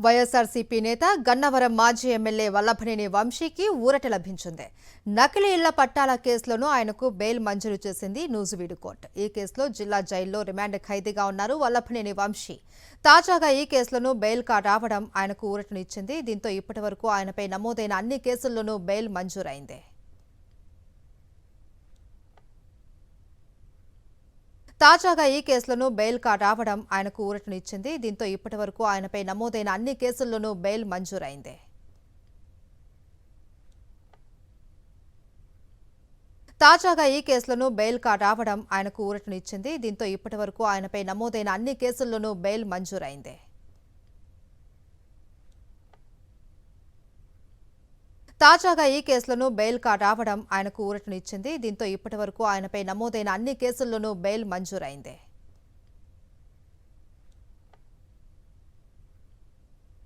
వైఎస్ఆర్సీపీ నేత గన్నవరం మాజీ ఎమ్మెల్యే వల్లభనేని వంశీకి ఊరట లభించింది. నకిలీ ఇళ్ల పట్టాల కేసులోనూ ఆయనకు బెయిల్ మంజూరు చేసింది నూజివీడు కోర్టు. ఈ కేసులో జిల్లా జైల్లో రిమాండ్ ఖైదీగా ఉన్నారు వల్లభనేని వంశీ. తాజాగా ఈ కేసులోనూ బెయిల్ రావడం ఆయనకు ఊరటనిచ్చింది. దీంతో ఇప్పటివరకు ఆయనపై నమోదైన అన్ని కేసుల్లోనూ బెయిల్ మంజూరైంది. తాజాగా ఈ కేసులోనూ బెయిల్ రావడం ఆయనకు ఊరటనిచ్చింది. దీంతో ఇప్పటివరకు ఆయనపై నమోదైన అన్ని కేసుల్లోనూ బెయిల్ మంజూరైంది. తాజాగా ఈ కేసులోనూ బెయిల్ రావడం ఆయనకు ఊరటనిచ్చింది. దీంతో ఇప్పటివరకు ఆయనపై నమోదైన అన్ని కేసుల్లోనూ బెయిల్ మంజూరైంది. తాజాగా ఈ కేసులోనూ బెయిల్ రావడం ఆయనకు ఊరటనిచ్చింది. దీంతో ఇప్పటివరకు ఆయనపై నమోదైన అన్ని కేసుల్లోనూ బెయిల్ మంజూరైంది.